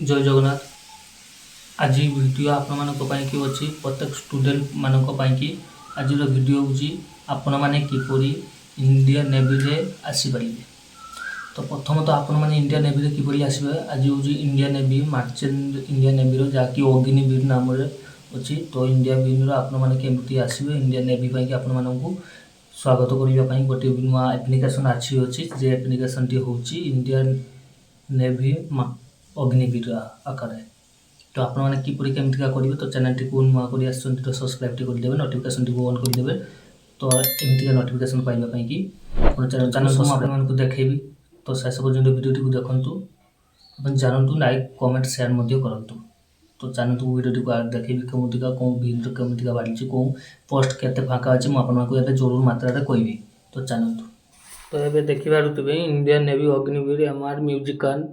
जय जगन्नाथ। आज वीडियो आपकी अच्छी प्रत्येक स्टूडेंट मानी आज वीडियो हूँ आपण मैंने किपरि इंडियन नेवी रे आसीपारे। तो प्रथम तो आपण मैंने इंडियन नेवी रे किपरि आसबे आज हूँ Indian navy merchant Indian navy रो जहाँकि अग्निवीर नाम अच्छी। तो इंडियन नेवी आपण मैंने केमती आसबे इंडियन नेवी पाई आपण मानू स्वागत करने गोटे नुआ एप्लिकेशन अच्छी अच्छी जे एप्लिकेशन टी हूँ इंडियन नेवी अग्निवीर आकार। तो आप किपरि केमतिका करेंगे तो चैनल टी को नुआ कर तो सब्सक्राइब टी करदे नोटिफिकेशन टी ऑन करदे। तो एमतिका नोटिफिकेशन पाइबा कि चैनल को आपको देखेबी। तो शेष पर्यटन वीडियो टी देखु आप जानतु लाइक कमेंट शेयर करूँ। तो जानतु वीडियो को देखेबी कमतिका कौन भिन्न कमतिका बाड़ी कौन पोस्ट केते फाँका अच्छे मुझे जरूर मात्रा कहबी। तो जानतु तो ये देखिए Indian navy Agniveer MR musical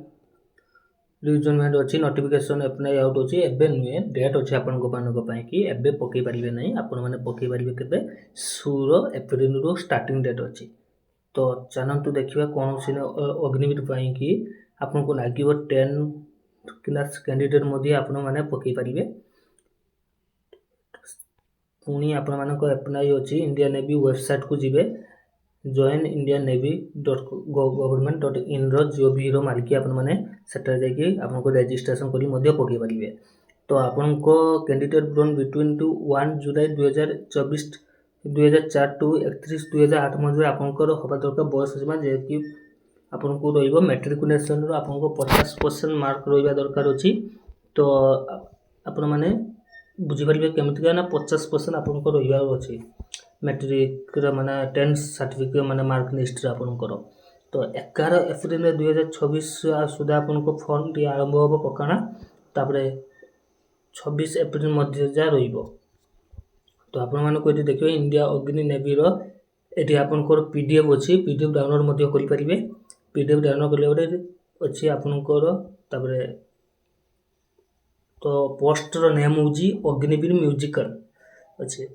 regiment अच्छी नोटिफिकेशन एप्लाई आउट अच्छी एवं नुहे डेट अच्छी आपंपाई कि एवं पकई पारे ना आपण मैंने पकई पारे के 16 एप्रिल रू स्टार्टिंग डेट अच्छी। तो चलतु देखा कौन सी अग्निवीर कि आपको लगे 10 क्लास कैंडिडेट आपण मैंने पकई पारे। पुणी आपण मानक एप्लाई अच्छी इंडियन नेवी वेबसाइट को जीवे जॉइन इंडियन नेवी .gov.in रो मारिकी आपण मैंने सेटा जाकि आपको रेजिस्ट्रेशन करी पकई पारे। तो आपण candidate born between 1 July 2004 to 31 2008 मध्य आपंकर हवा दरकार बयस सीमा जेकि आपको रही मेट्रिकुलेसन आपको 50% मार्क रहा दरकार अच्छी। तो आपण मैंने बुझीपारे केमतिका ना 50% आपको रहा अच्छी मैट्रिक माने 10 सर्टिफिकेट माने मार्क लिस्ट आपंकर। तो 11 एप्रिल 2026 सुधा आपको फॉर्म टी आरंभ हम पकाना तापर 26 एप्रिल मध्य जा रही। तो आपको ये देखिए इंडिया अग्नि नेवी ये आपंकर पीडीएफ अच्छी पीडीएफ डाउनलोड करेंगे। पीडीएफ डाउनलोड कले अच्छी आपंकर तापर तो पोस्टर नेम हूँ अग्निवीर म्यूजिकल अच्छे।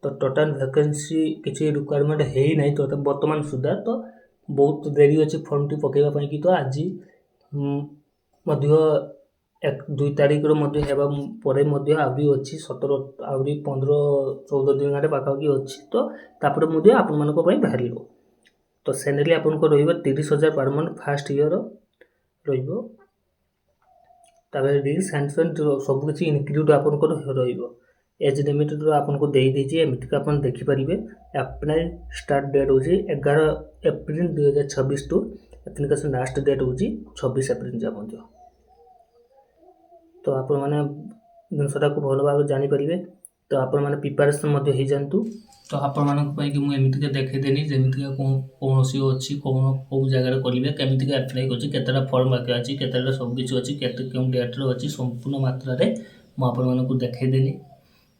तो टोटाल वैकेंसी किसी रिक्वायरमेंट है ही नहीं तो बर्तमान सुधा। तो बहुत देरी अच्छी फॉर्म टी पकईवा कि तो आज 1-2 तारीख आहरी अच्छी 17 आहरी 15-14 दिन आगे पाखापाखि अच्छी। तो तापर आपण बाहर। तो सैलरी आपको रही 30,000 पर मंथ फास्ट ईयर रिक्स हैंडसेंट सबकि इनक्लूड आपंकर एज लिमिट आपको देती एमती आप देखिपारे। अप्लाई स्टार्ट डेट हूँ 11 April 2026 to application last date हूँ 26 एप्रिल जा। तो आप जिनसा को भल भाव जानीपारे। तो आप प्रिपेरेसन हो जातु। तो आपकी मुझे देखदेनी जमीक कौन सी अच्छी कौन कौ जगह करेंगे केमिका एप्लाई कर फर्म बाकी अच्छी के सबकि अच्छी क्यों डेट्रे अच्छी संपूर्ण मात्रा मुझे देखदेनी।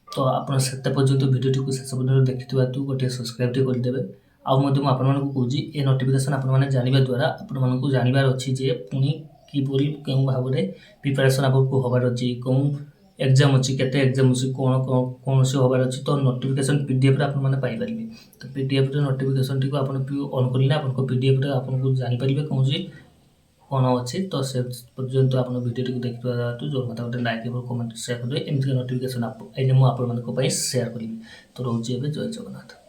तो आप पर्यटन वीडियो को शेष पर्यटन देखी गोटे सब्सक्राइब करदे। आपको ये नोटिफिकेशन आपने जानवा द्वारा आपको जानवर अच्छी जे पुणी किपरि क्यों भाव में प्रिपेरेसन आपको हबार अच्छी कौन एग्जाम अच्छी केते एग्जाम अच्छी कौन कौन सी हबार अच्छी। तो नोटिफिकेशन पीडीएफ पाइपर। तो पीडीएफ नोटिफिकेशन टी आप ऑन करें आपको पीडीएफ आपको जानीपारे कौन सी कौन अच्छी। तो से पर्यंत आप वीडियो को देखते जो मत गोटे लाइक कमेंट शेयर करेंगे एमती नोटिफिकेशन मुझे शेयर करी। तो रोचे जय जगन्नाथ।